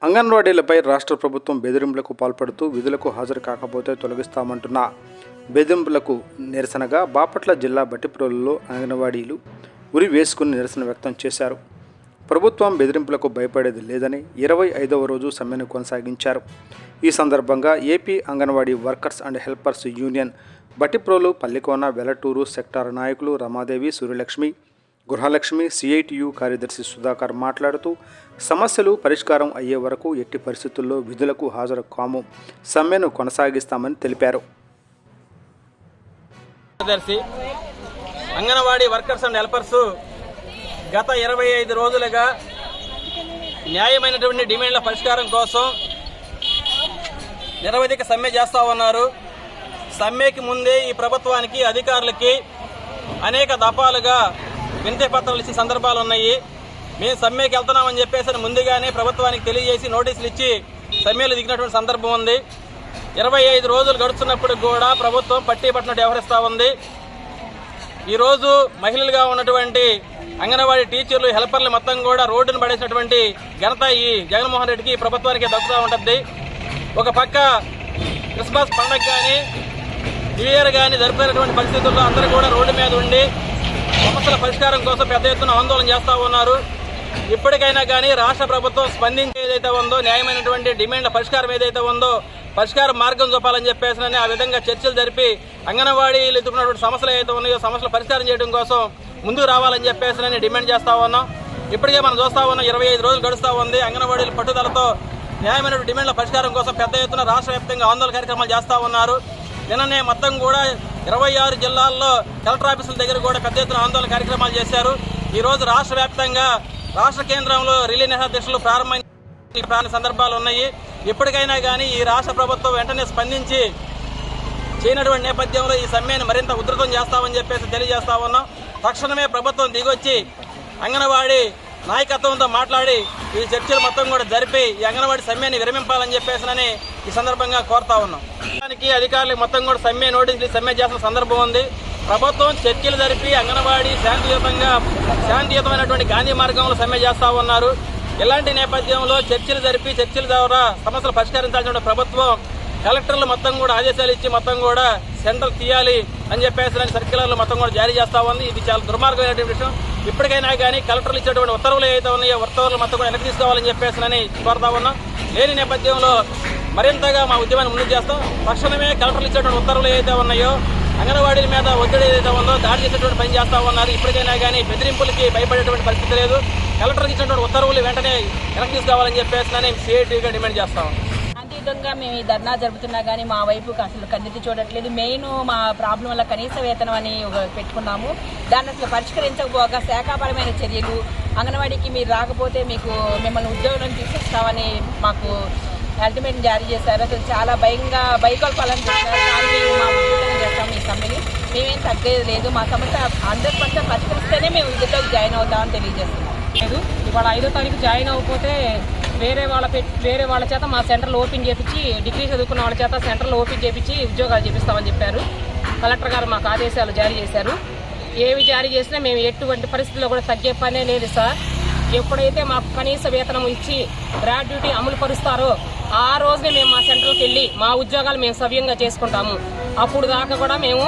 అంగన్వాడీలపై రాష్ట్ర ప్రభుత్వం బెదిరింపులకు పాల్పడుతూ విధులకు హాజరు కాకపోతే తొలగిస్తామంటున్న బెదిరింపులకు నిరసనగా బాపట్ల జిల్లా బట్టిప్రోలులో అంగన్వాడీలు ఉరి వేసుకుని నిరసన వ్యక్తం చేశారు. ప్రభుత్వం బెదిరింపులకు భయపడేది లేదని 25వ రోజు సమ్మెను కొనసాగించారు. ఈ సందర్భంగా AP anganwadi workers and helpers union Bhattiprolu, Pallikona, Velaturu sector నాయకులు రమాదేవి, సూర్యలక్ష్మి, గృహలక్ష్మి, సిఐటియు కార్యదర్శి సుధాకర్ మాట్లాడుతూ సమస్యలు పరిష్కారం అయ్యే వరకు ఎట్టి పరిస్థితుల్లో విధులకు హాజరు కాము, సమ్మెను కొనసాగిస్తామని తెలిపారు. అంగన్వాడీ వర్కర్స్ అండ్ హెల్పర్స్ గత 25 రోజులుగా న్యాయమైనటువంటి డిమాండ్ల పరిష్కారం కోసం నిరవధిక సమ్మె చేస్తూ ఉన్నారు. సమ్మెకి ముందే ఈ ప్రభుత్వానికి, అధికారులకి అనేక దఫాలుగా వినతి పత్రాలు ఇచ్చిన సందర్భాలు ఉన్నాయి. మేము సమ్మెకి వెళ్తున్నామని చెప్పేసి ముందుగానే ప్రభుత్వానికి తెలియజేసి నోటీసులు ఇచ్చి సమ్మెలు దిగినటువంటి సందర్భం ఉంది. 25 రోజులు గడుస్తున్నప్పుడు కూడా ప్రభుత్వం పట్టీ పట్టినట్టు వ్యవహరిస్తూ ఉంది. ఈరోజు మహిళలుగా ఉన్నటువంటి అంగన్వాడీ టీచర్లు, హెల్పర్లు మొత్తం కూడా రోడ్డును పడేసినటువంటి ఘనత ఈ జగన్మోహన్ రెడ్డికి, ప్రభుత్వానికి దక్కుతూ ఉంటుంది. ఒక పక్క క్రిస్మస్ పండుగ కానీ, న్యూ ఇయర్ కానీ జరిపినటువంటి పరిస్థితుల్లో అందరూ కూడా రోడ్డు మీద ఉండి సమస్యల పరిష్కారం కోసం పెద్ద ఎత్తున ఆందోళన చేస్తూ ఉన్నారు. ఇప్పటికైనా కానీ రాష్ట్ర ప్రభుత్వం స్పందించి ఏదైతే ఉందో, న్యాయమైనటువంటి డిమాండ్ల పరిష్కారం ఏదైతే ఉందో పరిష్కార మార్గం చూపాలని చెప్పేసి ఆ విధంగా చర్చలు జరిపి అంగన్వాడీలు ఎదుర్కొన్నటువంటి సమస్యలు ఏదైతే ఉన్నాయో సమస్యలు పరిష్కారం చేయడం కోసం ముందుకు రావాలని చెప్పేసి డిమాండ్ చేస్తూ ఉన్నాం. ఇప్పటికే మనం చూస్తూ ఉన్నాం, 25 రోజులు గడుస్తూ ఉంది. అంగన్వాడీల పట్టుదలతో న్యాయమైన డిమాండ్ల పరిష్కారం కోసం పెద్ద ఎత్తున రాష్ట్ర వ్యాప్తంగా ఆందోళన కార్యక్రమాలు చేస్తూ ఉన్నారు. నిన్ననే మొత్తం కూడా 26 జిల్లాల్లో కలెక్టర్ ఆఫీసుల దగ్గర కూడా పెద్ద ఎత్తున ఆందోళన కార్యక్రమాలు చేశారు. ఈరోజు రాష్ట్ర వ్యాప్తంగా రాష్ట్ర కేంద్రంలో రిలే నిరాదీక్షలు ప్రారంభమైన సందర్భాలు ఉన్నాయి. ఇప్పటికైనా కానీ ఈ రాష్ట్ర ప్రభుత్వం వెంటనే స్పందించి చేయనటువంటి నేపథ్యంలో ఈ సమ్మెను మరింత ఉధృతం చేస్తామని చెప్పేసి తెలియజేస్తా ఉన్నాం. తక్షణమే ప్రభుత్వం దిగొచ్చి అంగన్వాడీ నాయకత్వంతో మాట్లాడి ఈ చర్చలు మొత్తం కూడా జరిపి ఈ అంగన్వాడీ సమ్మెని విరమింపాలని చెప్పేసి ఈ సందర్భంగా కోరుతా ఉన్నాం. అధికారులకు మొత్తం కూడా సమ్మె నోటీసులు సమ్మె చేసిన సందర్భం ఉంది. ప్రభుత్వం చర్చలు జరిపి అంగన్వాడీ శాంతియుతమైనటువంటి గాంధీ మార్గంలో సమ్మె చేస్తూ ఉన్నారు. ఇలాంటి నేపథ్యంలో చర్చలు జరిపి చర్చల ద్వారా సమస్యలు పరిష్కరించాల్సిన ప్రభుత్వం కలెక్టర్లు మొత్తం కూడా ఆదేశాలు ఇచ్చి మొత్తం కూడా సెంటర్ తీయాలి అని చెప్పేసి సర్క్యులర్లు మొత్తం కూడా జారీ చేస్తూ ఉంది. ఇది చాలా దుర్మార్గమైనటువంటి విషయం. ఇప్పటికైనా కానీ కలెక్టర్లు ఇచ్చేటువంటి ఉత్తర్వులు ఏవైతే ఉన్నాయో ఉత్తర్వులు మొత్తం కూడా వెనక్కి తీసుకోవాలని చెప్పేసి కోరుతా ఉన్నాం. లేని నేపథ్యంలో మరింతగా మా ఉద్యమాన్ని ముందుకు చేస్తాం. తక్షణమే కలెక్టర్లు ఇచ్చేటువంటి ఉత్తర్వులు ఏవైతే ఉన్నాయో అంగన్వాడీల మీద ఒత్తిడి ఏదైతే ఉందో దాడి చేసేటువంటి పని చేస్తూ ఉన్నారు. ఇప్పటికైనా కానీ బెదిరింపులకి భయపడేటువంటి పరిస్థితి లేదు. కలెక్టర్కి ఇచ్చినటువంటి ఉత్తర్వులు వెంటనే వెనక్కి తీసుకోవాలని చెప్పేసి సిఐటిగా డిమాండ్ చేస్తాం. శాంతియుతంగా మేము ఈ ధర్నా జరుపుతున్నా కానీ మా వైపుకి అసలు కన్నెత్తి చూడట్లేదు. మెయిన్ మా ప్రాబ్లం వల్ల కనీస వేతనం అని పెట్టుకున్నాము. దాన్ని అసలు పరిష్కరించకపోగా శాఖాపరమైన చర్యలు, అంగన్వాడీకి మీరు రాకపోతే మిమ్మల్ని ఉద్యోగం తీసేస్తామని మాకు అల్టిమేట్ జారీ చేశారు. అసలు చాలా భయకొల్పాలని చేశారు. మా ఉద్యోగం చేస్తాము. ఈ సమ్మెని మేమేం తగ్గేది లేదు. మా సమస్య 100% పరిష్కరిస్తేనే మేము విధుల్లోకి జాయిన్ అవుతామని తెలియజేస్తున్నాం. లేదు, ఇవాళ 5వ తారీఖు జాయిన్ అవ్వకపోతే వేరే వాళ్ళ చేత మా సెంటర్లు ఓపెన్ చేయించి, డిగ్రీ చదువుకున్న వాళ్ళ చేత సెంటర్లు ఓపెన్ చేయించి ఉద్యోగాలు చేపిస్తామని చెప్పారు. కలెక్టర్ గారు మాకు ఆదేశాలు జారీ చేశారు. ఏవి జారీ చేసినా మేము ఎటువంటి పరిస్థితుల్లో కూడా తగ్గే పనే లేదు సార్. ఎప్పుడైతే మాకు కనీస వేతనం ఇచ్చి గ్రాడ్యుటీ అమలు పరుస్తారో ఆ రోజునే మేము మా సెంటర్కి వెళ్ళి మా ఉద్యోగాలు మేము సవ్యంగా చేసుకుంటాము. అప్పుడు దాకా కూడా మేము